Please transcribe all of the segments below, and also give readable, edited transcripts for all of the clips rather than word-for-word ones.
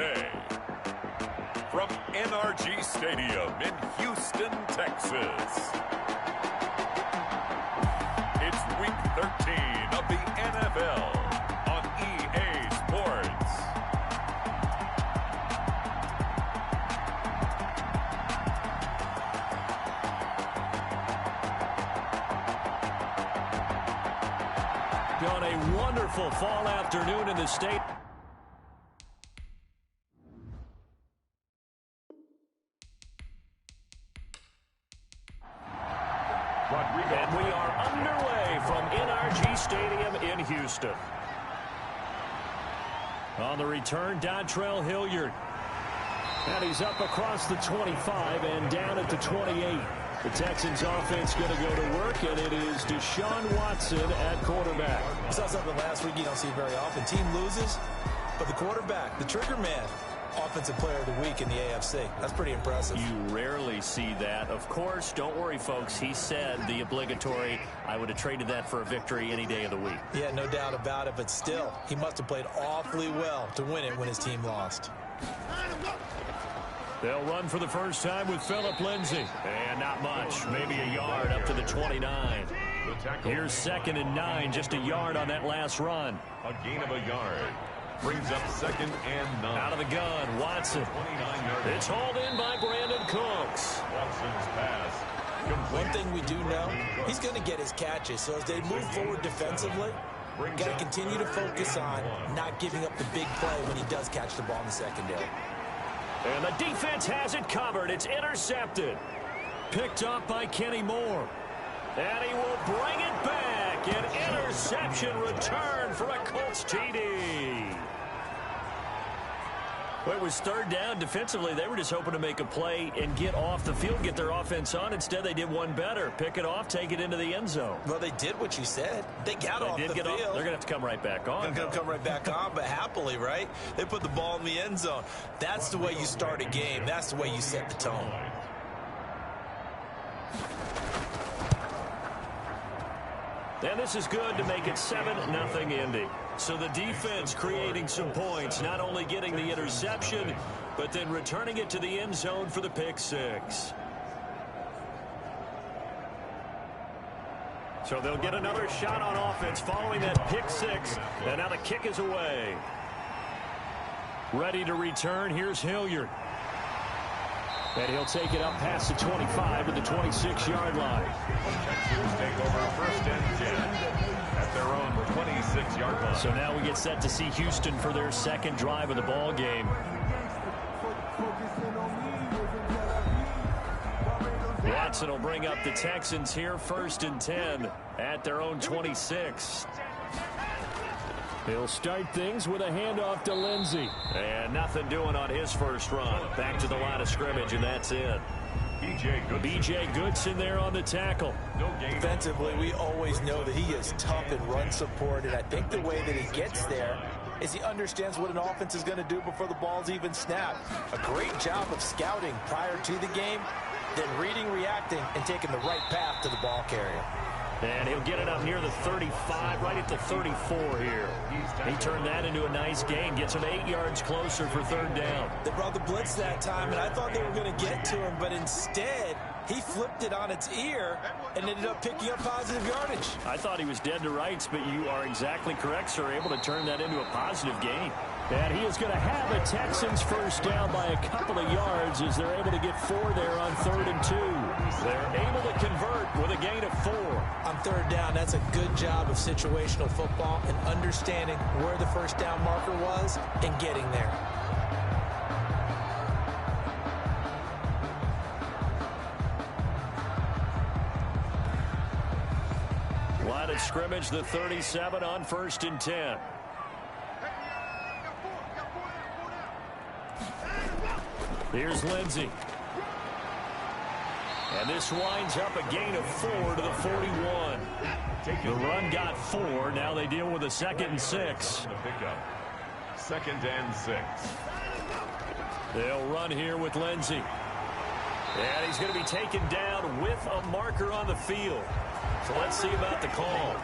today. From NRG Stadium in Houston, Texas. It's Week 13 of the NFL on EA Sports. On a wonderful fall afternoon in the state. And we are underway from NRG Stadium in Houston. On the return, Dontrell Hilliard. And he's up across the 25 and down at the 28. The Texans offense going to go to work, and it is Deshaun Watson at quarterback. We saw something last week you don't see very often. Team loses, but the quarterback, the trigger man, offensive player of the week in the AFC. That's pretty impressive. You rarely see that. Of course, don't worry, folks. He said the obligatory, I would have traded that for a victory any day of the week. Yeah, no doubt about it, but still, he must have played awfully well to win it when his team lost. They'll run for the first time with Phillip Lindsay. And not much, maybe a yard up to the 29. Here's 2nd and 9, just a yard on that last run. A gain of a yard. Brings up 2nd and 9. Out of the gun, Watson. It's hauled in by Brandon Cooks. Watson's pass. One thing we do know, he's going to get his catches. So as they move forward defensively, got to continue to focus on not giving up the big play when he does catch the ball in the secondary. And the defense has it covered. It's intercepted. Picked up by Kenny Moore. And he will bring it back. An interception return for a Colts TD. Well, it was 3rd down. Defensively, they were just hoping to make a play and get off the field, get their offense on. Instead, they did one better. Pick it off, take it into the end zone. Well, they did what you said. They got off the field. They're going to have to come right back on. They're going to come right back on, but happily, right? They put the ball in the end zone. That's the way you start a game. That's the way you set the tone. And this is good to make it 7-0 Indy. So the defense creating some points, not only getting the interception, but then returning it to the end zone for the pick 6. So they'll get another shot on offense following that pick 6. And now the kick is away. Ready to return. Here's Hilliard. And he'll take it up past the 25 to the 26-yard line. Texans take over 1st and 10 at their own 26-yard line. So now we get set to see Houston for their 2nd drive of the ball game. Watson will bring up the Texans here 1st and 10 at their own 26. He'll start things with a handoff to Lindsay. And nothing doing on his first run. Back to the line of scrimmage, and that's it. B.J. Goodson there on the tackle. Defensively, we always know that he is tough in run support, and I think the way that he gets there is he understands what an offense is going to do before the ball's even snapped. A great job of scouting prior to the game, then reading, reacting, and taking the right path to the ball carrier. And he'll get it up near the 35, right at the 34 here. He turned that into a nice gain, gets him 8 yards closer for 3rd down. They brought the blitz that time, and I thought they were going to get to him, but instead, he flipped it on its ear and ended up picking up positive yardage. I thought he was dead to rights, but you are exactly correct, sir, able to turn that into a positive gain. And he is going to have a Texans first down by a couple of yards as they're able to get 4 there on 3rd and 2. They're able to convert with a gain of 4. On 3rd down, that's a good job of situational football and understanding where the first down marker was and getting there. Line of scrimmage, the 37 on 1st and 10. Here's Lindsay. And this winds up a gain of 4 to the 41. The run got 4. Now they deal with a 2nd and 6. 2nd and 6. They'll run here with Lindsay. And he's going to be taken down with a marker on the field. So let's see about the call.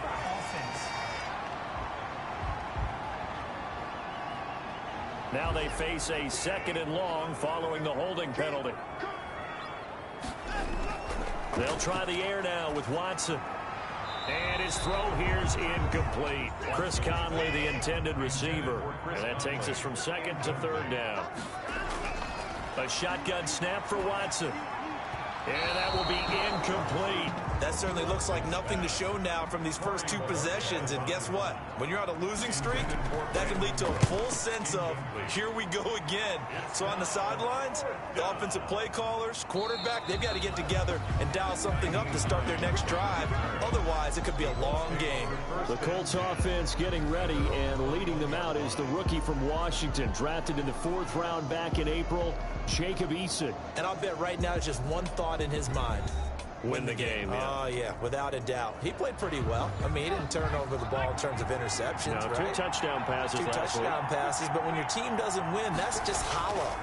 Now they face a 2nd and long following the holding penalty. They'll try the air now with Watson. And his throw here's incomplete. Chris Conley, the intended receiver. And that takes us from 2nd to 3rd down. A shotgun snap for Watson. And that will be incomplete. That certainly looks like nothing to show now from these first 2 possessions. And guess what? When you're on a losing streak, that can lead to a full sense of, here we go again. So on the sidelines, the offensive play callers, quarterback, they've got to get together and dial something up to start their next drive. Otherwise, it could be a long game. The Colts offense getting ready, and leading them out is the rookie from Washington, drafted in the 4th round back in April, Jacob Eason. And I'll bet right now it's just one thought in his mind. Win the game, yeah. Oh, yeah, without a doubt. He played pretty well. I mean, he didn't turn over the ball in terms of interceptions, no, right? 2 touchdown passes last week. 2 touchdown passes, but when your team doesn't win, that's just hollow.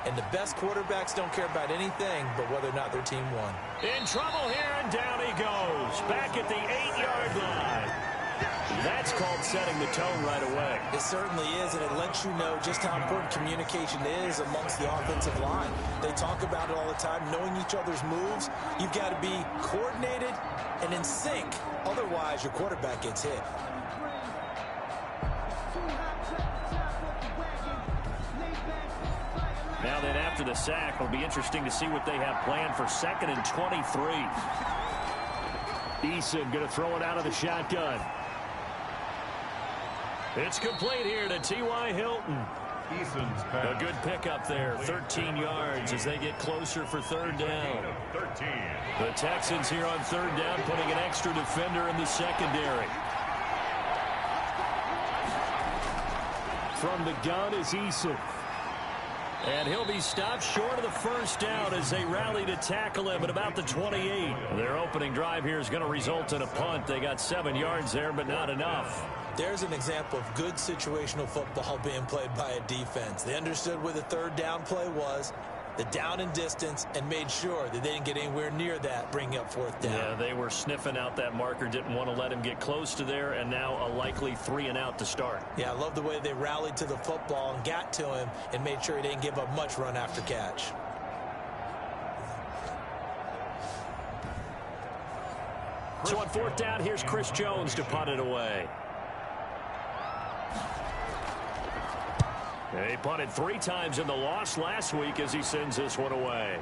And the best quarterbacks don't care about anything but whether or not their team won. In trouble here, and down he goes. Back at the 8-yard line. That's called setting the tone right away. It certainly is, and it lets you know just how important communication is amongst the offensive line. They talk about it all the time, knowing each other's moves. You've got to be coordinated and in sync. Otherwise, your quarterback gets hit. Now then, after the sack, it'll be interesting to see what they have planned for 2nd and 23. Eason going to throw it out of the shotgun. It's complete here to T.Y. Hilton. Eason's pass. A good pickup there, 13 yards as they get closer for 3rd down. 13. The Texans here on 3rd down, putting an extra defender in the secondary. From the gun is Eason. And he'll be stopped short of the 1st down as they rally to tackle him at about the 28. Their opening drive here is going to result in a punt. They got 7 yards there, but not enough. There's an example of good situational football being played by a defense. They understood where the 3rd down play was, the down and distance, and made sure that they didn't get anywhere near that, bringing up 4th down. Yeah, they were sniffing out that marker, didn't want to let him get close to there, and now a likely 3 and out to start. Yeah, I love the way they rallied to the football and got to him and made sure he didn't give up much run after catch. So on 4th down, here's Chris Jones to punt it away. He punted 3 times in the loss last week as he sends this one away.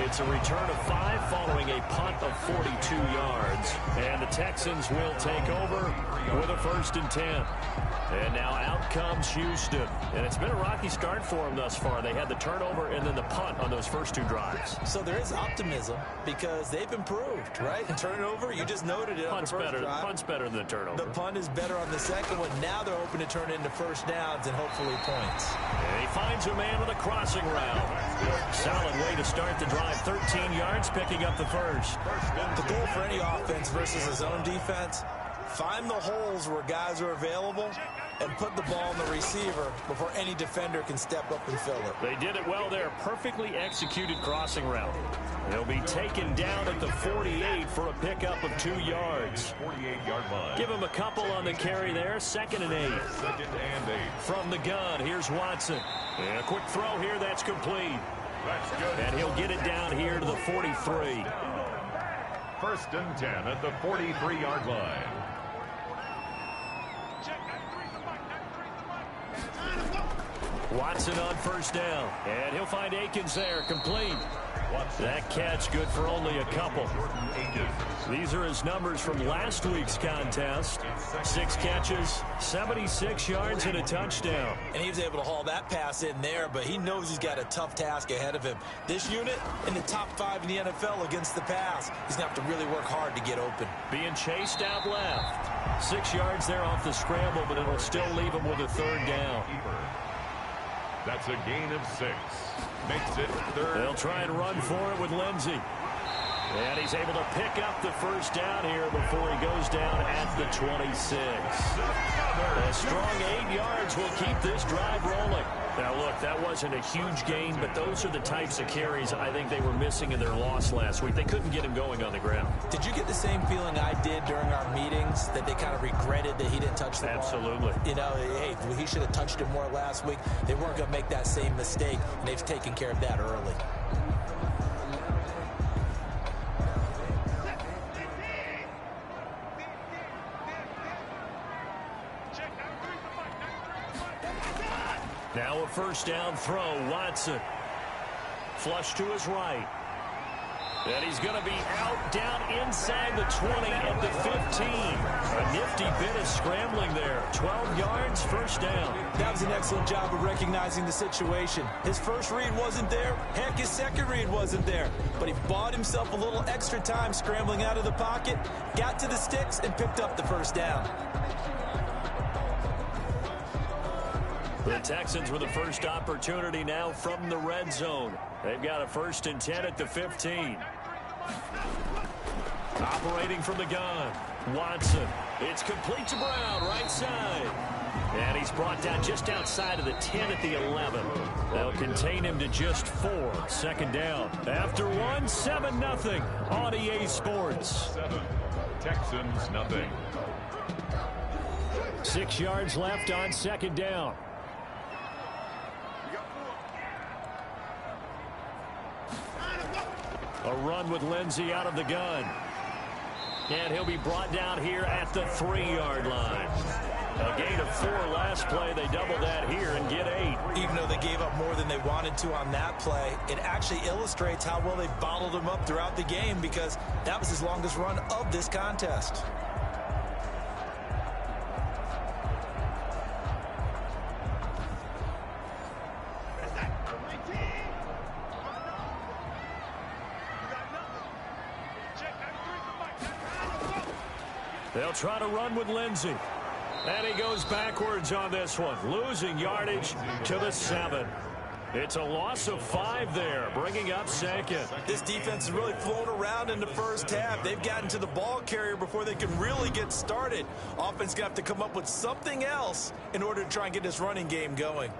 It's a return of 5 following a punt of 42 yards. And the Texans will take over with a 1st and 10. And now out comes Houston. And it's been a rocky start for them thus far. They had the turnover and then the punt on those first 2 drives. So there is optimism because they've improved, right? Turnover, you just noted it on the first drive. Punt's better than the turnover. The punt is better on the second one. Now they're hoping to turn it into 1st downs and hopefully points. And he finds a man with a crossing route. Solid way to start the drive. 13 yards, picking up the 1st. The goal for any offense versus his own defense, find the holes where guys are available and put the ball in the receiver before any defender can step up and fill it. They did it well there. Perfectly executed crossing route. They'll be taken down at the 48 for a pickup of 2 yards. 48-yard line. Give him a couple on the carry there. 2nd and 8. 2nd and 8. From the gun, here's Watson. And a quick throw here, that's complete. That's good. And he'll get it down here to the 43. 1st and 10 at the 43-yard line. Watson on 1st down. And he'll find Akins there, complete. That catch good for only a couple. These are his numbers from last week's contest. 6 catches, 76 yards, and a touchdown. And he was able to haul that pass in there, but he knows he's got a tough task ahead of him. This unit in the top 5 in the NFL against the pass. He's going to have to really work hard to get open. Being chased out left. 6 yards there off the scramble, but it'll still leave him with a 3rd down. That's a gain of 6. Makes it 3rd. They'll try and run for it with Lindsey. And he's able to pick up the first down here before he goes down at the 26. A strong 8 yards will keep this drive rolling. Now, look, that wasn't a huge gain, but those are the types of carries I think they were missing in their loss last week. They couldn't get him going on the ground. Did you get the same feeling I did during our meetings, that they kind of regretted that he didn't touch the ball? Absolutely. You know, hey, he should have touched it more last week. They weren't going to make that same mistake, and they've taken care of that early. Now a first down throw. Watson. Flush to his right. And he's going to be out down inside the 20 at the 15. A nifty bit of scrambling there. 12 yards, first down. That was an excellent job of recognizing the situation. His first read wasn't there. Heck, his second read wasn't there. But he bought himself a little extra time scrambling out of the pocket, got to the sticks, and picked up the first down. The Texans with the first opportunity now from the red zone. They've got a 1st and 10 at the 15. Operating from the gun. Watson. It's complete to Brown, right side. And he's brought down just outside of the 10 at the 11. They'll contain him to just 4. 2nd down. After 1, 7-0 on EA Sports. 7. Texans, nothing. 6 yards left on 2nd down. A run with Lindsey out of the gun. And he'll be brought down here at the 3-yard line. A gain of 4 last play. They double that here and get 8. Even though they gave up more than they wanted to on that play, it actually illustrates how well they bottled him up throughout the game, because that was his longest run of this contest. They'll try to run with Lindsey. And he goes backwards on this one, losing yardage to the 7. It's a loss of 5 there, bringing up 2nd. This defense has really flown around in the first half. They've gotten to the ball carrier before they can really get started. Offense going to have to come up with something else in order to try and get this running game going.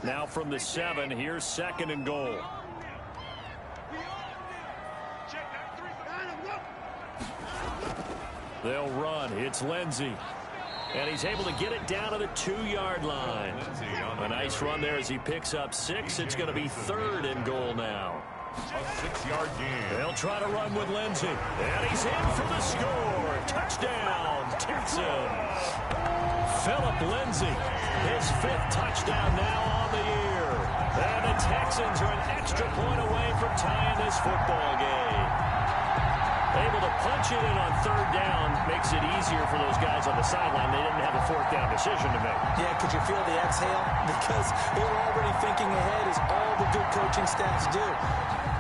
Now from the 7, here's 2nd and goal. They'll run. It's Lindsey. And he's able to get it down to the 2-yard line. A nice run there as he picks up 6. It's going to be 3rd and goal now. A 6-yard gain. They'll try to run with Lindsey. And he's in for the score. Touchdown, Texans. Philip Lindsey, his 5th touchdown now on the year. And the Texans are an extra point away from tying this football game. Able to punch it in on 3rd down makes it easier for those guys on the sideline. They didn't have a 4th down decision to make. Yeah, could you feel the exhale? Because they were already thinking ahead, as all the good coaching staffs do.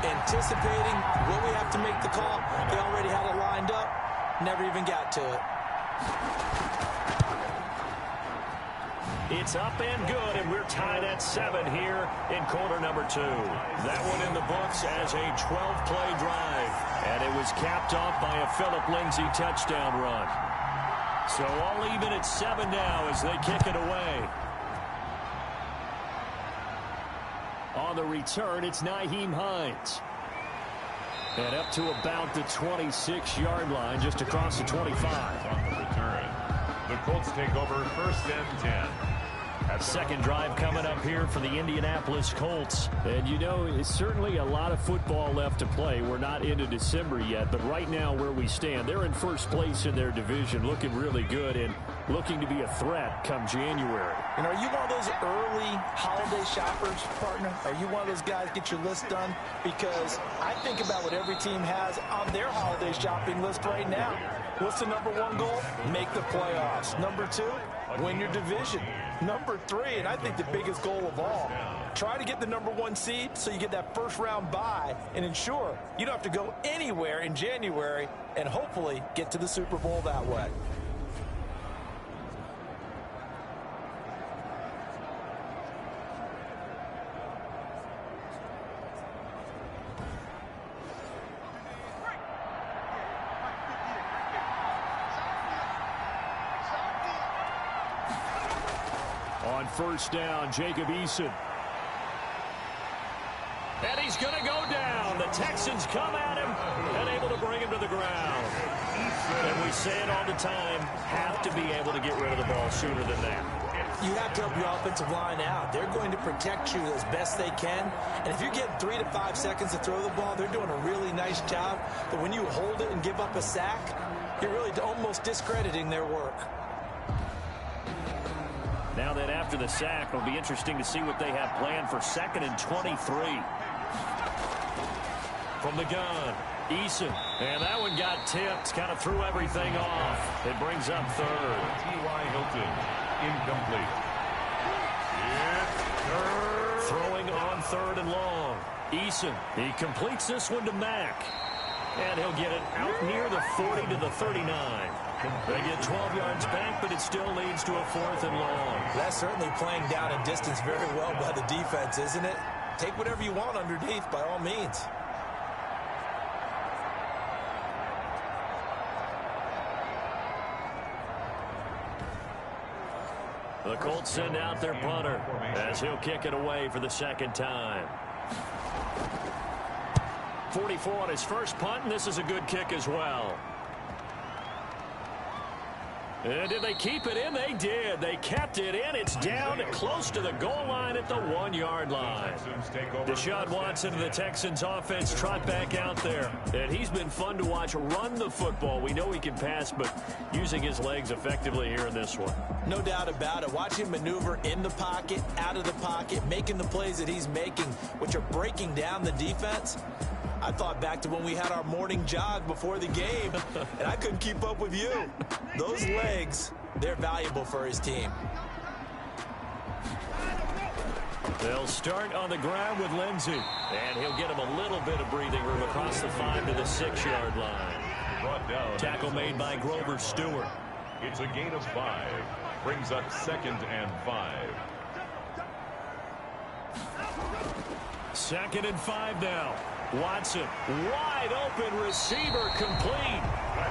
Anticipating, will we have to make the call? They already had it lined up, never even got to it. It's up and good, and we're tied at 7 here in quarter number 2. That one in the books as a 12-play drive, and it was capped off by a Philip Lindsey touchdown run. So all even at 7 now as they kick it away. On the return, it's Nyheim Hines. And up to about the 26-yard line, just across the 25. On the return, the Colts take over 1st and 10. Second drive coming up here for the Indianapolis Colts. And you know, it's certainly a lot of football left to play. We're not into December yet, but right now where we stand, they're in first place in their division, looking really good and looking to be a threat come January. And are you one of those early holiday shoppers, partner? Are you one of those guys get your list done? Because I think about what every team has on their holiday shopping list right now. What's the #1 goal? Make the playoffs. #2, win your division. #3, and I think the biggest goal of all, try to get the #1 seed so you get that first-round bye and ensure you don't have to go anywhere in January and hopefully get to the Super Bowl that way. On first down, Jacob Eason. And he's going to go down. The Texans come at him and able to bring him to the ground. And we say it all the time, have to be able to get rid of the ball sooner than that. You have to help your offensive line out. They're going to protect you as best they can. And if you get 3 to 5 seconds to throw the ball, they're doing a really nice job. But when you hold it and give up a sack, you're really almost discrediting their work. Now then, after the sack, it'll be interesting to see what they have planned for 2nd and 23. From the gun, Eason. And that one got tipped, kind of threw everything off. It brings up 3rd. T.Y. Hilton, incomplete. It's 3rd. Throwing on 3rd and long. Eason, he completes this one to Mack. And he'll get it out near the 40 to the 39. They get 12 yards back, but it still leads to a 4th and long. That's certainly playing down in distance very well by the defense, isn't it? Take whatever you want underneath, by all means. The Colts send out their punter as he'll kick it away for the 2nd time. 44 on his first punt, and this is a good kick as well. And did they keep it in? They did. They kept it in. It's down close to the goal line at the 1-yard line. Deshaun Watson of the Texans offense trot back out there. And he's been fun to watch run the football. We know he can pass, but using his legs effectively here in this one. No doubt about it. Watch him maneuver in the pocket, out of the pocket, making the plays that he's making, which are breaking down the defense. I thought back to when we had our morning jog before the game, and I couldn't keep up with you. Those legs, they're valuable for his team. They'll start on the ground with Lindsey, and he'll get him a little bit of breathing room across the 5 to the 6-yard line. Brought down. Tackle made by Grover Stewart. It's a gain of 5. Brings up 2nd and 5. 2nd and 5 now. Watson, wide open receiver, complete.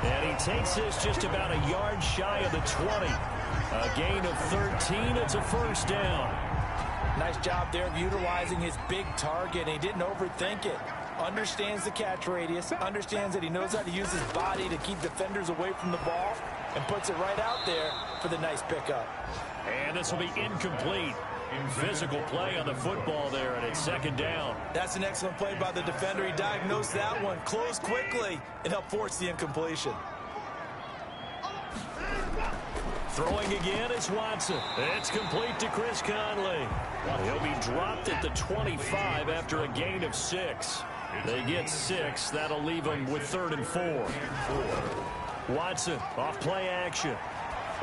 And he takes this just about a yard shy of the 20. A gain of 13. It's a 1st down. Nice job there of utilizing his big target. He didn't overthink it. Understands the catch radius. Understands that he knows how to use his body to keep defenders away from the ball. And puts it right out there for the nice pickup. And this will be incomplete. Physical play on the football there, and it's 2nd down. That's an excellent play by the defender. He diagnosed that one, closed quickly, and helped force the incompletion. Throwing again is Watson. It's complete to Chris Conley. He'll be dropped at the 25 after a gain of 6. They get 6. That'll leave them with 3rd and 4. Watson off play action.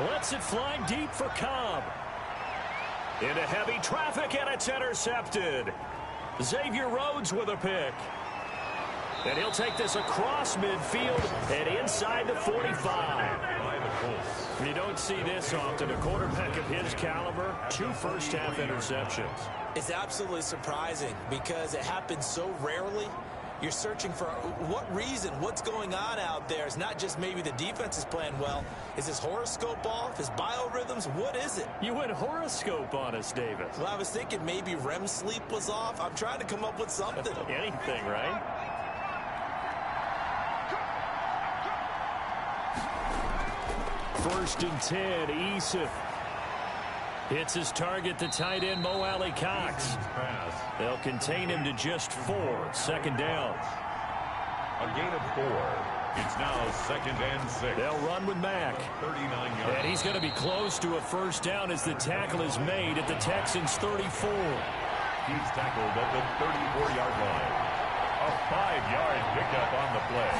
Lets it fly deep for Cobb. Into heavy traffic, and it's intercepted. Xavier Rhodes with a pick. And he'll take this across midfield and inside the 45. You don't see this often. A quarterback of his caliber, 2 first-half interceptions. It's absolutely surprising because it happens so rarely. You're searching for what reason, what's going on out there. It's not just maybe the defense is playing well. Is his horoscope off? His biorhythms? What is it? You went horoscope on us, David. Well, I was thinking maybe REM sleep was off. I'm trying to come up with something. Anything, right? First and 10, Eason. Hits his target, the tight end, Mo Alley Cox. They'll contain him to just 4. 2nd down. A gain of 4. It's now 2nd and 6. They'll run with Mack. 39 yards. And he's going to be close to a 1st down as the tackle is made at the Texans' 34. He's tackled at the 34-yard line. A 5-yard pickup on the play.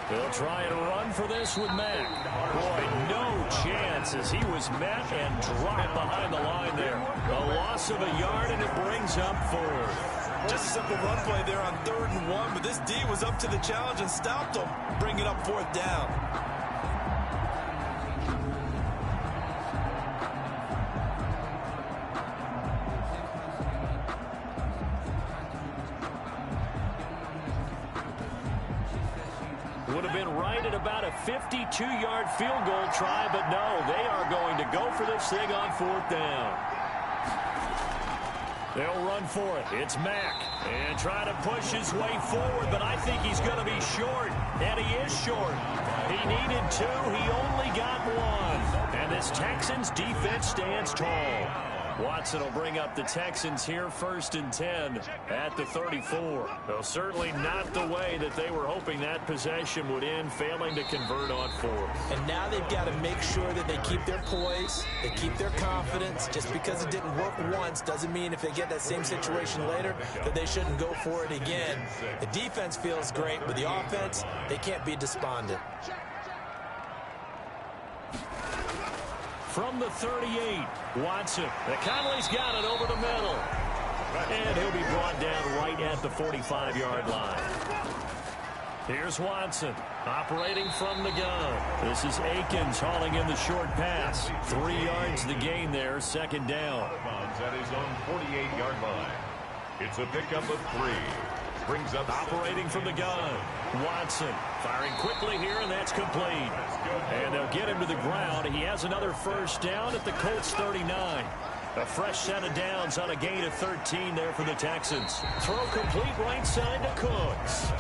They'll try and run for this with Mack. Boy, no chance as he was met and dropped behind the line there. A loss of a yard, and it brings up 4th. Just a simple run play there on 3rd and 1, but this D was up to the challenge and stopped him, bringing up 4th down. Would have been right right at about a 52-yard field goal try, but no, they are going to go for this thing on 4th down. They'll run for it. It's Mack. And try to push his way forward, but I think he's going to be short. And he is short. He needed 2. He only got 1. And this Texans defense stands tall. Watson will bring up the Texans here 1st and 10 at the 34. Well, certainly not the way that they were hoping that possession would end, failing to convert on 4th. And now they've got to make sure that they keep their poise, they keep their confidence. Just because it didn't work once doesn't mean if they get that same situation later that they shouldn't go for it again. The defense feels great, but the offense, they can't be despondent. From the 38, Watson. Conley's got it over the middle. And he'll be brought down right at the 45-yard line. Here's Watson, operating from the gun. This is Akins hauling in the short pass. 3 yards the gain there, 2nd down. At his own 48-yard line. It's a pickup of 3. Brings up operating from the gun. Watson firing quickly here, and that's complete. And they'll get him to the ground. He has another 1st down at the Colts 39. A fresh set of downs on a gain of 13 there for the Texans. Throw complete right side to Cooks.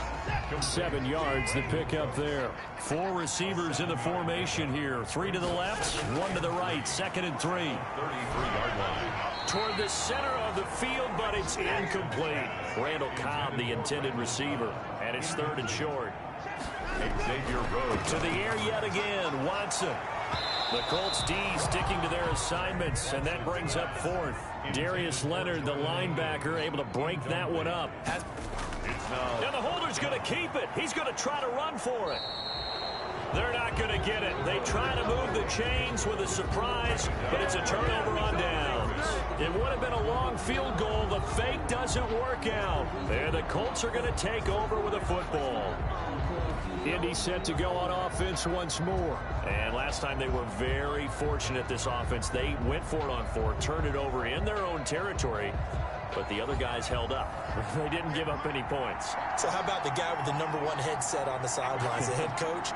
7 yards the pickup there. 4 receivers in the formation here. 3 to the left, 1 to the right. 2nd and 3. 33-yard line. Toward the center of the field, but it's incomplete. Randall Cobb, the intended receiver, and it's 3rd and short. Xavier Rhodes. To the air yet again, Watson. The Colts D sticking to their assignments, and that brings up 4th. Darius Leonard, the linebacker, able to break that one up. Now the holder's going to keep it. He's going to try to run for it. They're not going to get it. They try to move the chains with a surprise, but it's a turnover on downs. It would have been a long field goal. The fake doesn't work out. And the Colts are going to take over with a football. Indy set to go on offense once more. And last time they were very fortunate, this offense. They went for it on 4, turned it over in their own territory, but the other guys held up. They didn't give up any points. So how about the guy with the #1 headset on the sidelines, the head coach?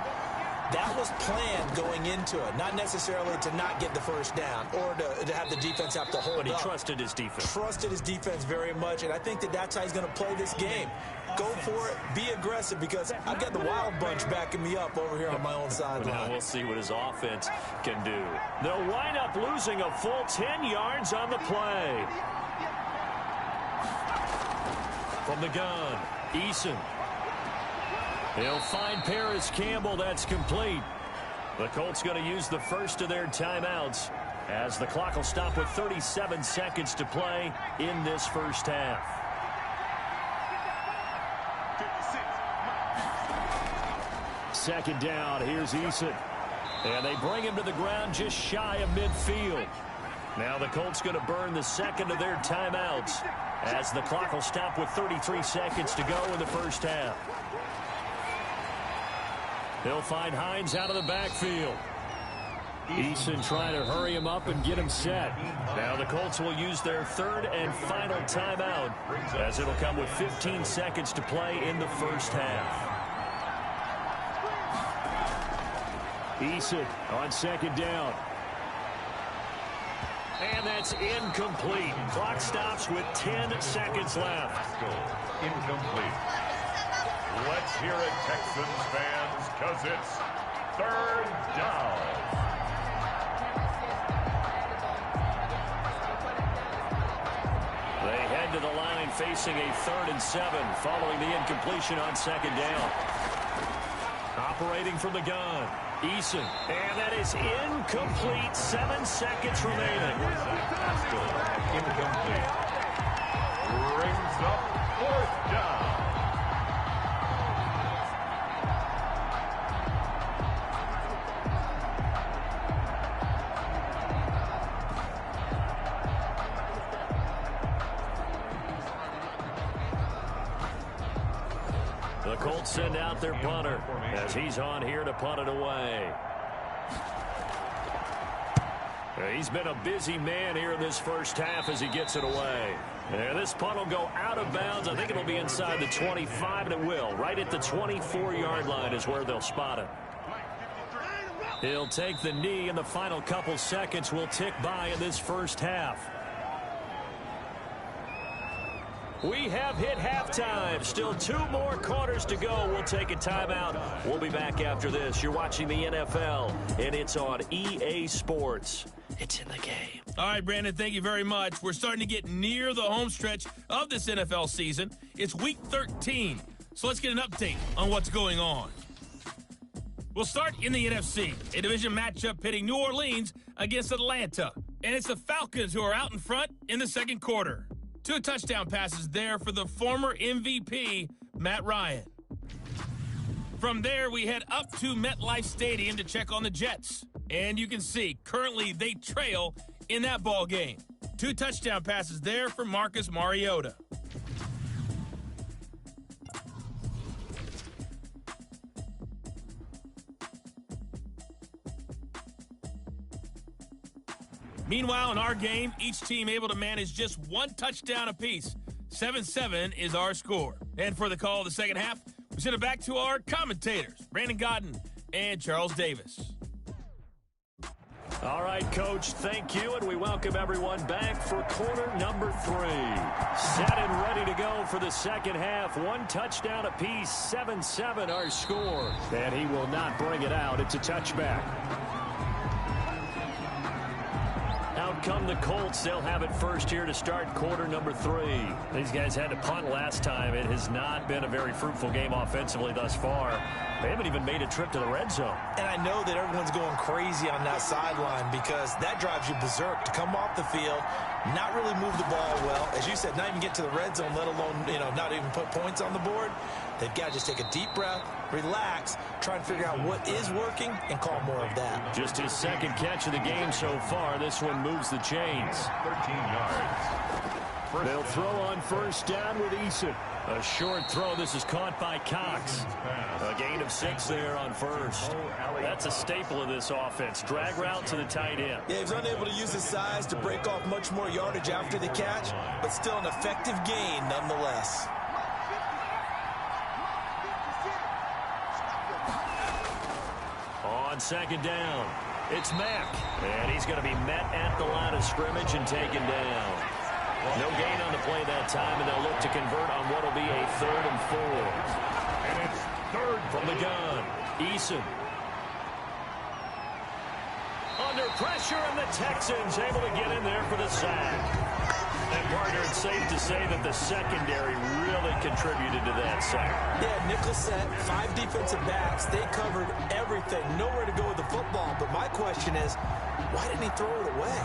That was planned going into it, not necessarily to not get the 1st down or to have the defense have to hold up. But he trusted his defense. Trusted his defense very much, and I think that that's how he's going to play this game. Go for it, be aggressive, because I've got the wild bunch backing me up over here on my own sideline. Now we'll see what his offense can do. They'll wind up losing a full 10 yards on the play. From the gun, Eason. He'll find Paris Campbell. That's complete. The Colts going to use the first of their timeouts as the clock will stop with 37 seconds to play in this 1st half. Second down. Here's Eason. And they bring him to the ground just shy of midfield. Now the Colts going to burn the 2nd of their timeouts as the clock will stop with 33 seconds to go in the 1st half. They'll find Hines out of the backfield. Eason trying to hurry him up and get him set. Now the Colts will use their 3rd and final timeout as it'll come with 15 seconds to play in the 1st half. Eason on 2nd down. And that's incomplete. Clock stops with 10 seconds left. Incomplete. Let's hear it, Texans fans, because it's 3rd down. They head to the line facing a 3rd and 7 following the incompletion on 2nd down. Operating from the gun, Eason. And that is incomplete. 7 seconds remaining. Incomplete. Brings up 4th down. The Colts send out their punter as he's on here to punt it away. He's been a busy man here in this first half as he gets it away. And this punt will go out of bounds. I think it'll be inside the 25, and it will. Right at the 24-yard line is where they'll spot it. He'll take the knee, and the final couple seconds will tick by in this first half. We have hit halftime. Still 2 more quarters to go. We'll take a timeout. We'll be back after this. You're watching the NFL, and it's on EA Sports. It's in the game. All right, Brandon, thank you very much. We're starting to get near the home stretch of this NFL season. It's Week 13, so let's get an update on what's going on. We'll start in the NFC, a division matchup pitting New Orleans against Atlanta. And it's the Falcons who are out in front in the second quarter. 2 touchdown passes there for the former MVP, Matt Ryan. From there, we head up to MetLife Stadium to check on the Jets. And you can see, currently they trail in that ball game. 2 touchdown passes there for Marcus Mariota. Meanwhile, in our game, each team able to manage just 1 touchdown apiece. 7-7 is our score. And for the call of the second half, we send it back to our commentators, Brandon Godden and Charles Davis. All right, Coach, thank you, and we welcome everyone back for quarter number 3. Set and ready to go for the second half. 1 touchdown apiece, 7-7 our score. And he will not bring it out. It's a touchback. Out come the Colts. They'll have it first here to start quarter number 3. These guys had to punt last time. It has not been a very fruitful game offensively thus far. They haven't even made a trip to the red zone. And I know that everyone's going crazy on that sideline because that drives you berserk to come off the field, not really move the ball well. As you said, not even get to the red zone, let alone, not even put points on the board. They've got to just take a deep breath, relax, try and figure out what is working, and call more of that. Just his second catch of the game so far. This one moves the chains. 13 yards. They'll throw on first down with Eason. A short throw. This is caught by Cox. A gain of 6 there on first. That's a staple of this offense. Drag route to the tight end. Yeah, he was unable to use his size to break off much more yardage after the catch, but still an effective gain nonetheless. On second down, it's Mack. And he's going to be met at the line of scrimmage and taken down. No gain on the play that time, and they'll look to convert on what will be a 3rd and 4. And it's 3rd from the gun. Eason. Under pressure, and the Texans able to get in there for the sack. And, partner, it's safe to say that the secondary really contributed to that sack. Yeah, nickel set, 5 defensive backs. They covered everything. Nowhere to go with the football. But my question is, why didn't he throw it away?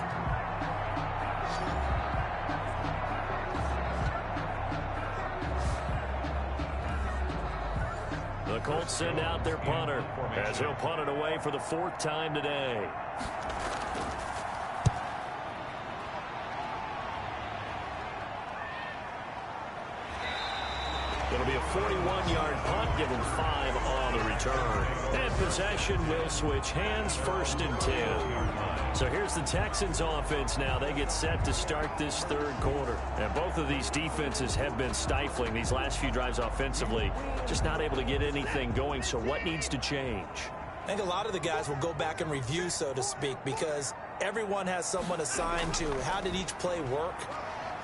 The Colts send out their punter as he'll punt it away for the 4th time today. It'll be a 41-yard punt, give him 5 on the return. And possession will switch hands, 1st and 10. So here's the Texans offense now. They get set to start this 3rd quarter. And both of these defenses have been stifling these last few drives offensively. Just not able to get anything going. So what needs to change? I think a lot of the guys will go back and review, so to speak, because everyone has someone assigned to how did each play work.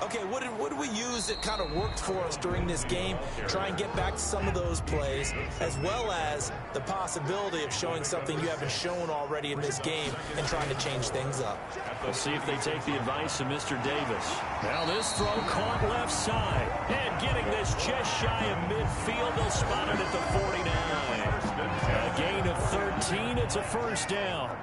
Okay, what did we use that kind of worked for us during this game? Try and get back to some of those plays, as well as the possibility of showing something you haven't shown already in this game and trying to change things up. We'll see if they take the advice of Mr. Davis. Now this throw caught left side. And getting this just shy of midfield, they'll spot it at the 49. A gain of 13, it's a 1st down.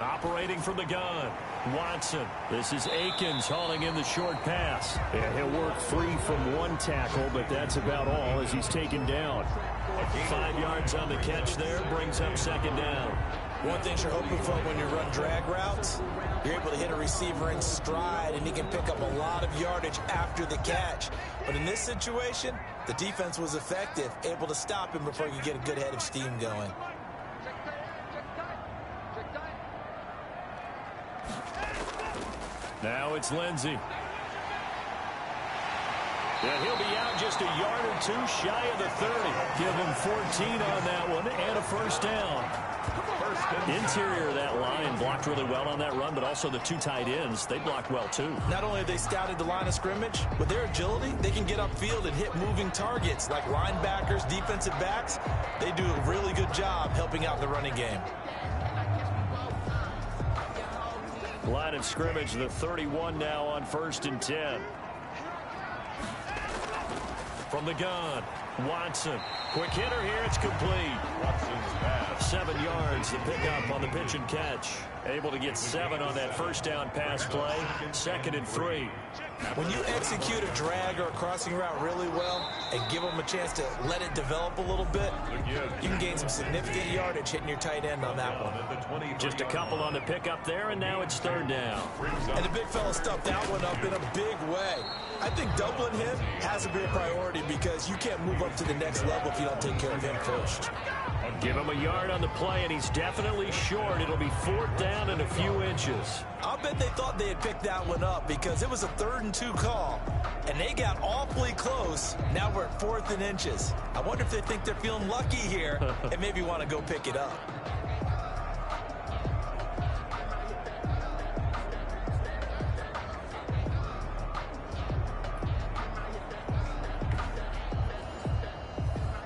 Operating from the gun, Watson. This is Akins hauling in the short pass. And he'll work free from 1 tackle, but that's about all as he's taken down. 5 yards on the catch there, brings up 2nd down. One thing you're hoping for when you run drag routes You're able to hit a receiver in stride, and he can pick up a lot of yardage after the catch. But in this situation, the defense was effective, able to stop him before he could get a good head of steam going. Now it's Lindsey. And he'll be out just a yard or two shy of the 30. Give him 14 on that one and a first down. Interior of that line blocked really well on that run, but also the two tight ends, they blocked well too. Not only have they scouted the line of scrimmage, with their agility, they can get upfield and hit moving targets like linebackers, defensive backs. They do a really good job helping out the running game. Line of scrimmage, the 31 now on 1st and 10. From the gun, Watson. Quick hitter here, it's complete. Watson's pass. 7 yards, the pickup on the pitch and catch. Able to get 7 on that first down pass play. 2nd and 3. When you execute a drag or a crossing route really well and give them a chance to let it develop a little bit, you can gain some significant yardage hitting your tight end on that one. Just a couple on the pickup there, and now it's 3rd down. And the big fella stuffed that one up in a big way. I think doubling him has to be a priority because you can't move up to the next level if you don't take care of him first. Give him a yard on the play, and he's definitely short. It'll be 4th down and a few inches. I'll bet they thought they had picked that one up because it was a 3rd and 2 call, and they got awfully close. Now we're at 4th and inches. I wonder if they think they're feeling lucky here and maybe want to go pick it up.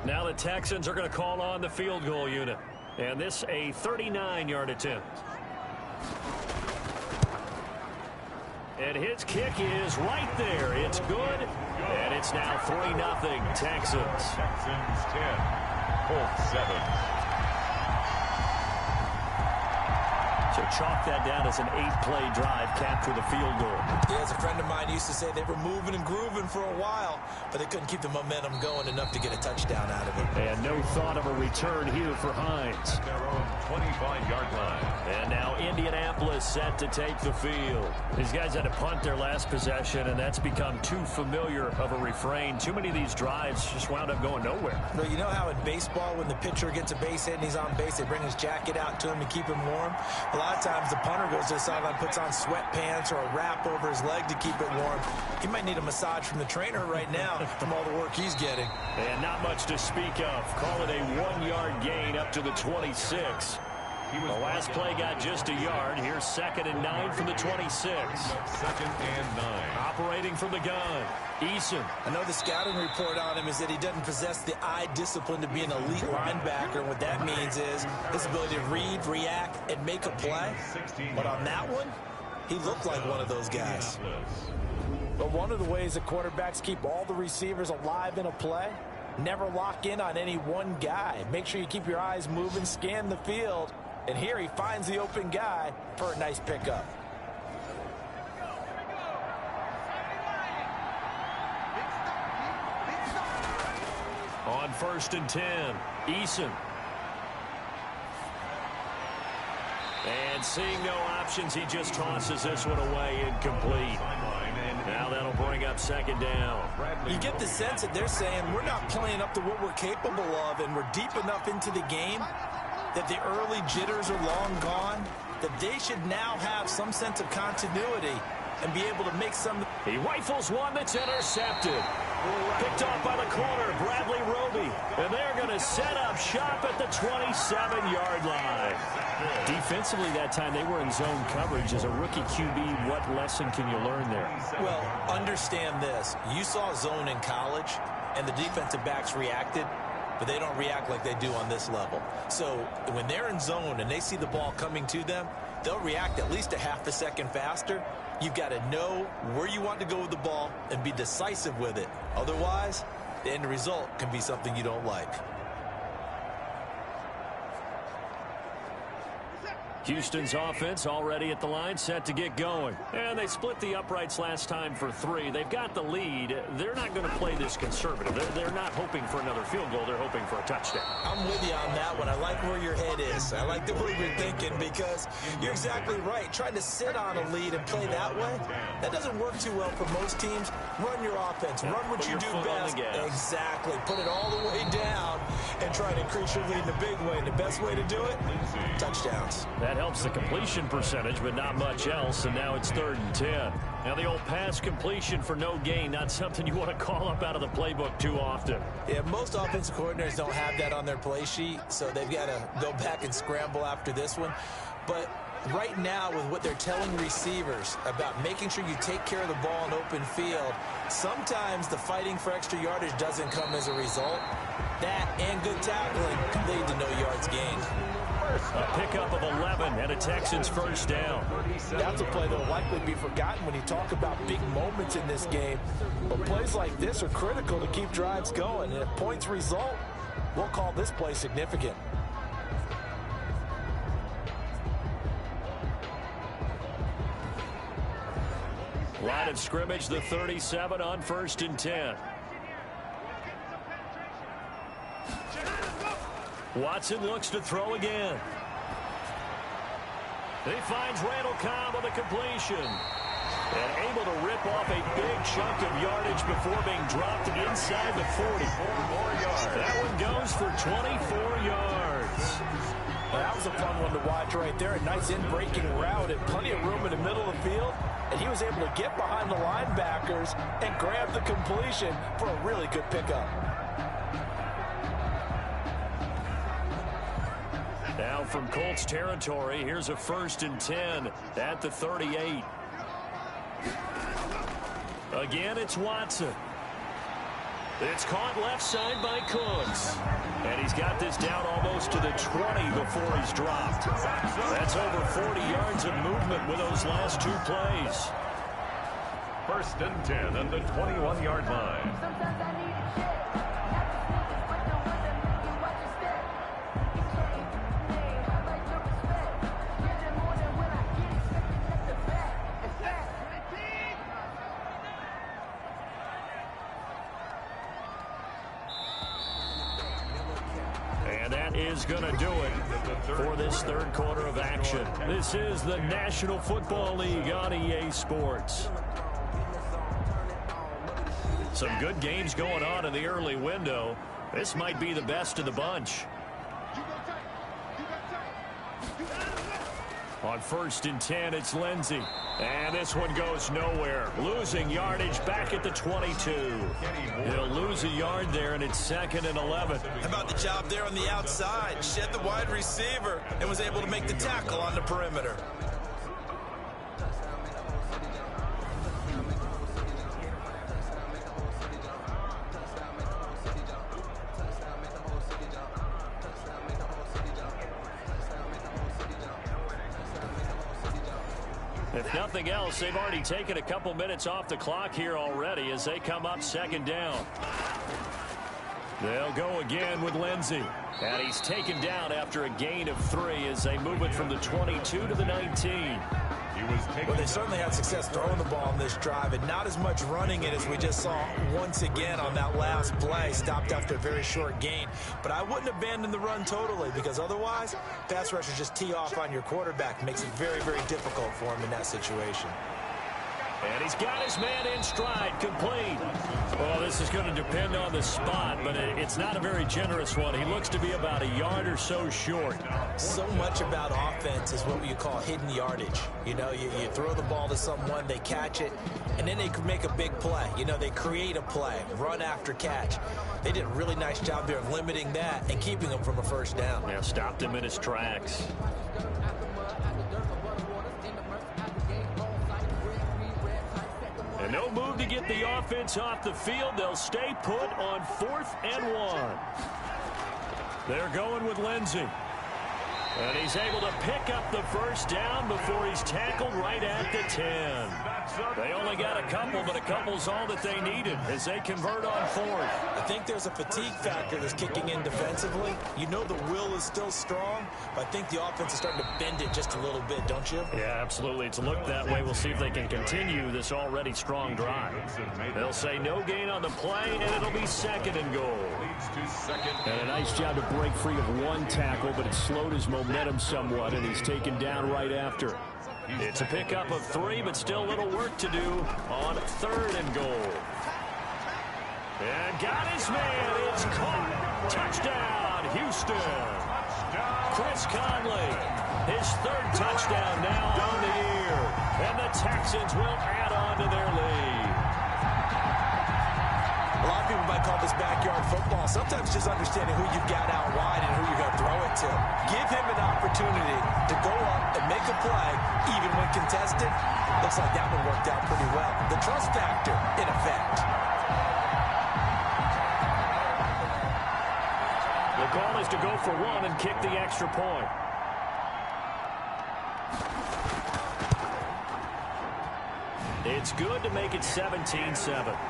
Now the Texans are going to call on the field goal unit. And this a 39-yard attempt. And his kick is right there. It's good. And it's now 3-0 Texans. Texans 10. Colts 7. So chalk that down as an 8-play drive, capture the field goal. Yeah, as a friend of mine used to say, they were moving and grooving for a while, but they couldn't keep the momentum going enough to get a touchdown out of it. And no thought of a return here for Hines. At their own 25-yard line. And now Indianapolis set to take the field. These guys had to punt their last possession, and that's become too familiar of a refrain. Too many of these drives just wound up going nowhere. Well, you know how in baseball, when the pitcher gets a base hit and he's on base, they bring his jacket out to him to keep him warm? A lot of times the punter goes to the sideline, puts on sweatpants or a wrap over his leg to keep it warm. He might need a massage from the trainer right now from all the work he's getting. And not much to speak of. Call it a 1-yard gain up to the 26. The last play got just a yard. Here's 2nd and 9 from the 26. 2nd and 9. Operating from the gun, Eason. I know the scouting report on him is that he doesn't possess the eye discipline to be an elite linebacker. What that means is his ability to read, react, and make a play. But on that one, he looked like one of those guys. But one of the ways that quarterbacks keep all the receivers alive in a play, never lock in on any one guy. Make sure you keep your eyes moving, scan the field. And here he finds the open guy for a nice pickup. On 1st and 10, Eason. And seeing no options, he just tosses this one away, incomplete. Now that'll bring up 2nd down. You get the sense that they're saying we're not playing up to what we're capable of, and we're deep enough into the game that the early jitters are long gone, that they should now have some sense of continuity and be able to make some. He rifles one that's intercepted. Picked off by the corner, Bradley Roby. And they're going to set up shop at the 27-yard line. Defensively that time, they were in zone coverage. As a rookie QB, what lesson can you learn there? Well, understand this. You saw zone in college, and the defensive backs reacted, but they don't react like they do on this level. So when they're in zone and they see the ball coming to them, they'll react at least a half a second faster. You've got to know where you want to go with the ball and be decisive with it. Otherwise, the end result can be something you don't like. Houston's offense already at the line, set to get going. And they split the uprights last time for 3. They've got the lead. They're not going to play this conservative. They're not hoping for another field goal. They're hoping for a touchdown. I'm with you on that one. I like where your head is. I like the way you're thinking because you're exactly right. Trying to sit on a lead and play that way, that doesn't work too well for most teams. Run your offense. Run what you do best. Exactly. Put it all the way down and try to increase your lead in a big way. And the best way to do it, touchdowns. That helps the completion percentage, but not much else, and now it's 3rd and 10. Now the old pass completion for no gain, not something you want to call up out of the playbook too often. Yeah, most offensive coordinators don't have that on their play sheet, so they've got to go back and scramble after this one. But right now, with what they're telling receivers about making sure you take care of the ball in open field, sometimes the fighting for extra yardage doesn't come as a result. That and good tackling can lead to no yards gained. A pickup of 11 and a Texans first down. That's a play that will likely be forgotten when you talk about big moments in this game. But plays like this are critical to keep drives going. And if points result, we'll call this play significant. Line of scrimmage, the 37 on 1st and 10. Watson looks to throw again. He finds Randall Cobb on the completion. And able to rip off a big chunk of yardage before being dropped inside the 40. That one goes for 24 yards. Well, that was a fun one to watch right there. A nice in-breaking route and plenty of room in the middle of the field. And he was able to get behind the linebackers and grab the completion for a really good pickup. Now from Colts territory, here's a 1st and 10 at the 38. Again, it's Watson. It's caught left side by Cooks. And he's got this down almost to the 20 before he's dropped. That's over 40 yards of movement with those last 2 plays. 1st and 10 at the 21-yard line. Is going to do it for this 3rd quarter of action. This is the National Football League on EA Sports. Some good games going on in the early window. This might be the best of the bunch. On 1st and 10, it's Lindsey. And this one goes nowhere. Losing yardage back at the 22. He'll lose a yard there, and it's 2nd and 11. How about the job there on the outside? Shed the wide receiver and was able to make the tackle on the perimeter. If nothing else, they've already taken a couple minutes off the clock here already as they come up 2nd down. They'll go again with Lindsey. And he's taken down after a gain of 3 as they move it from the 22 to the 19. Well, they certainly had success throwing the ball on this drive and not as much running it as we just saw once again on that last play. Stopped after a very short gain. But I wouldn't abandon the run totally because otherwise, pass rushers just tee off on your quarterback. Makes it very, very difficult for him in that situation. And he's got his man in stride, complete. Well, this is going to depend on the spot, but it's not a very generous one. He looks to be about a yard or so short. So much about offense is what you call hidden yardage. You know, you throw the ball to someone, they catch it, and then they can make a big play. You know, they create a play, run after catch. They did a really nice job there of limiting that and keeping him from a 1st down. Yeah, stopped him in his tracks. And no move to get the offense off the field. They'll stay put on 4th and 1. They're going with Lindsey. And he's able to pick up the first down before he's tackled right at the 10. They only got a couple, but a couple's all that they needed as they convert on fourth. I think there's a fatigue factor that's kicking in defensively. You know the will is still strong, but I think the offense is starting to bend it just a little bit, don't you? Yeah, absolutely. It's looked that way. We'll see if they can continue this already strong drive. They'll say no gain on the play, and it'll be second and goal. And a nice job to break free of one tackle, but it slowed his momentum somewhat, and he's taken down right after. It's a pickup of 3, but still a little work to do on third and goal. And got his man. It's caught. Touchdown, Houston. Chris Conley, his third touchdown now on the year. And the Texans will add on to their lead. A lot of people might call this backyard football. Sometimes just understanding who you've got out wide and who you're going to throw it to. Give him an opportunity to go up and make a play, even when contested. Looks like that one worked out pretty well. The trust factor, in effect. The call is to go for one and kick the extra point. It's good to make it 17-7.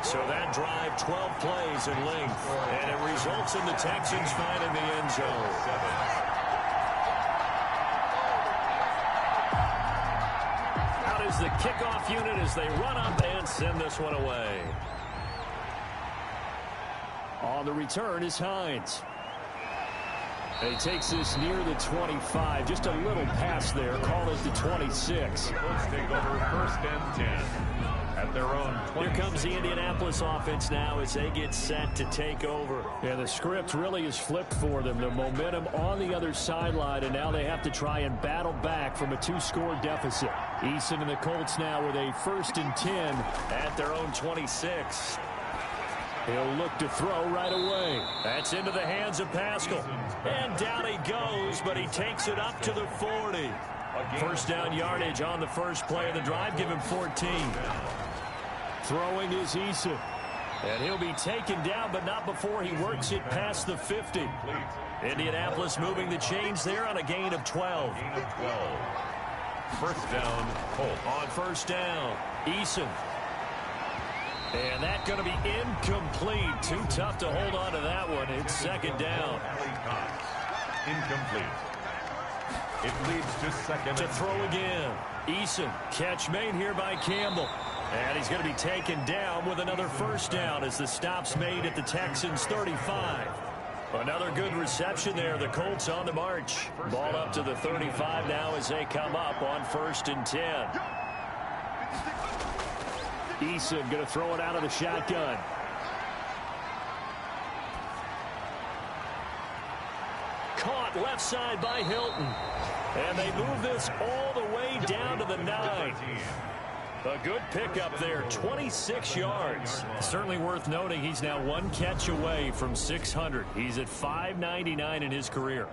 So that drive, 12 plays in length. And it results in the Texans finding the end zone. Out is the kickoff unit as they run up and send this one away. On the return is Hines. And he takes this near the 25. Just a little pass there. Call it the 26. The Colts take over first and 10 at their own 26. Here comes the Indianapolis offense now as they get set to take over. Yeah, the script really is flipped for them. The momentum on the other sideline, and now they have to try and battle back from a 2-score deficit. Eason and the Colts now with a first and 10 at their own 26. He'll look to throw right away. That's into the hands of Pascal. And down he goes, but he takes it up to the 40. First down yardage on the first play of the drive. Give him 14. Throwing is Eason. And he'll be taken down, but not before he works it past the 50. Indianapolis moving the chains there on a gain of 12. First down, Colts. On first down, Eason. And that's going to be incomplete. Too tough to hold on to that one. It's second down. Incomplete. It leads to second. To throw again. Eason. Catch made here by Campbell. And he's going to be taken down with another first down as the stop's made at the Texans' 35. Another good reception there. The Colts on the march. Ball up to the 35 now as they come up on first and 10. Eason going to throw it out of the shotgun. Caught left side by Hilton. And they move this all the way down to the 9. A good pickup there, 26 yards. Certainly worth noting he's now one catch away from 600. He's at 599 in his career.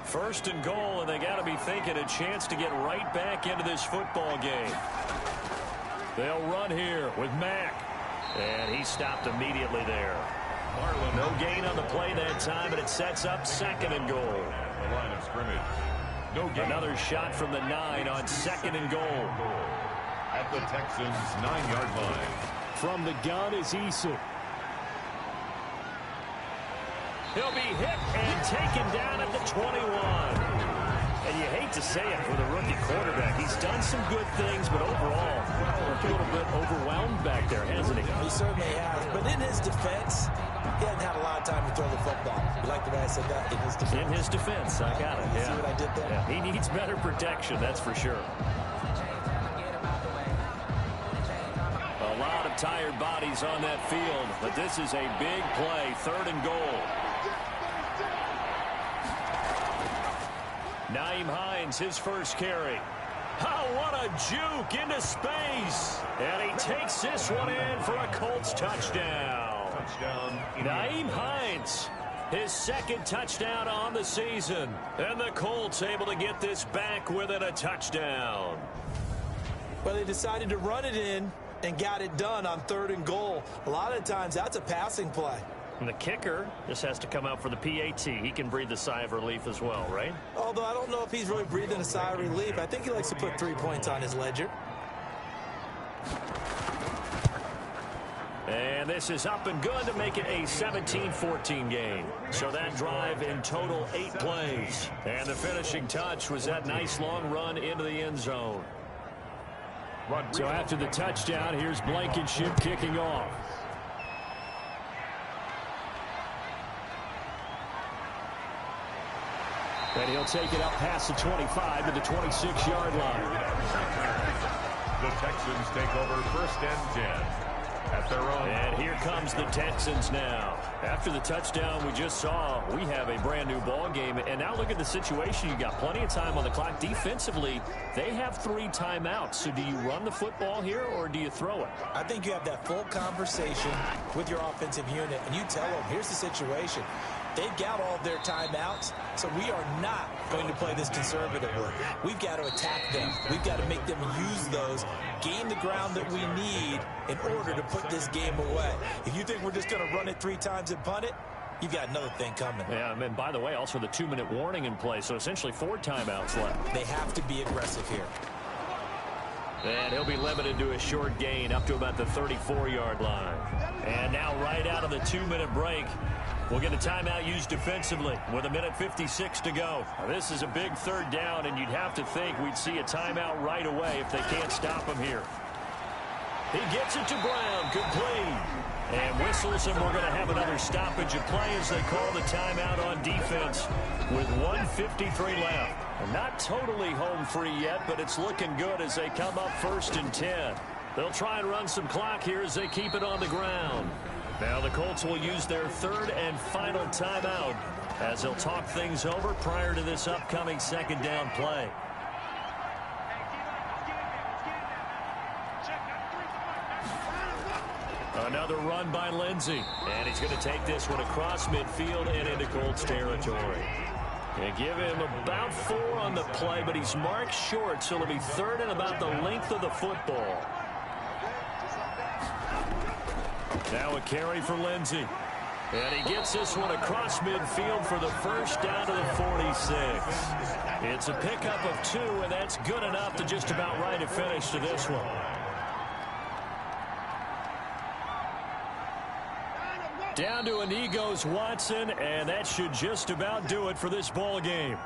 First and goal, and they got to be thinking a chance to get right back into this football game. They'll run here with Mack. And he stopped immediately there. Marlin, no gain on the play that time, and it sets up second and goal. The line of scrimmage. No gain. Another shot from the 9 on second and goal. At the Texans' 9-yard line. From the gun is Eason. He'll be hit and taken down at the 21. And you hate to say it for the rookie quarterback. He's done some good things, but overall, a little bit overwhelmed back there, hasn't he? He certainly has. But in his defense, he hasn't had a lot of time to throw the football. You like the way I said that? In his defense. In his defense, I got it. You see what I did there? Yeah, he needs better protection, that's for sure. A lot of tired bodies on that field, but this is a big play, third and goal. Nyheim Hines, his first carry. Oh, what a juke into space. And he takes this one in for a Colts touchdown. Touchdown. Nyheim Hines His second touchdown on the season. And the Colts able to get this back within a touchdown. Well, they decided to run it in and got it done on 3rd and goal. A lot of times that's a passing play. And the kicker just has to come out for the PAT. He can breathe a sigh of relief as well, right? Although I don't know if he's really breathing a sigh of relief. I think he likes to put 3 points on his ledger. And this is up and good to make it a 17-14 game. So that drive in total 8 plays. And the finishing touch was that nice long run into the end zone. So after the touchdown, here's Blankenship kicking off. And he'll take it up past the 25 to the 26-yard line. The Texans take over 1st and 10 at their own. And here comes the Texans now. After the touchdown we just saw, we have a brand new ball game. And now look at the situation. You got plenty of time on the clock. Defensively, they have 3 timeouts. So do you run the football here or do you throw it? I think you have that full conversation with your offensive unit, and you tell them, here's the situation. They've got all of their timeouts, so we are not going to play this conservatively. We've got to attack them. We've got to make them use those, gain the ground that we need in order to put this game away. If you think we're just going to run it 3 times and punt it, you've got another thing coming. Yeah, and by the way, also the 2-minute warning in play, so essentially 4 timeouts left. They have to be aggressive here. And he'll be limited to a short gain up to about the 34-yard line. And now right out of the 2-minute break, we'll get a timeout used defensively with 1:56 to go. Now, this is a big 3rd down, and you'd have to think we'd see a timeout right away if they can't stop him here. He gets it to Brown, complete. And whistles, and we're going to have another stoppage of play as they call the timeout on defense with 1:53 left. And not totally home free yet, but it's looking good as they come up 1st and 10. They'll try and run some clock here as they keep it on the ground. Now the Colts will use their 3rd and final timeout as they'll talk things over prior to this upcoming 2nd down play. Another run by Lindsey. And he's going to take this one across midfield and into Colts territory. And give him about 4 on the play, but he's marked short, so it'll be 3rd and about the length of the football. Now a carry for Lindsey. And he gets this one across midfield for the 1st down to the 46. It's a pickup of 2, and that's good enough to just about write a finish to this one. Down to an goes Watson, and that should just about do it for this ball game.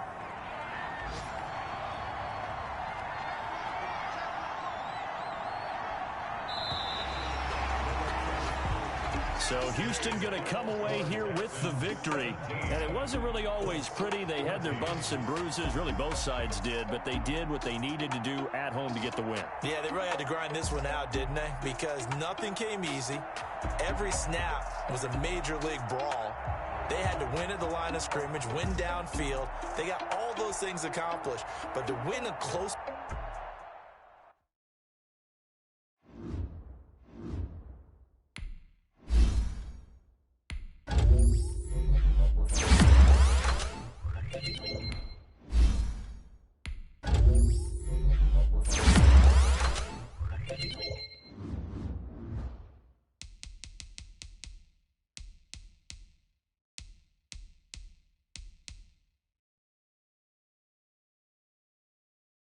So Houston going to come away here with the victory. And it wasn't really always pretty. They had their bumps and bruises. Really, both sides did. But they did what they needed to do at home to get the win. Yeah, they really had to grind this one out, didn't they? Because nothing came easy. Every snap was a major league brawl. They had to win at the line of scrimmage, win downfield. They got all those things accomplished. But to win a close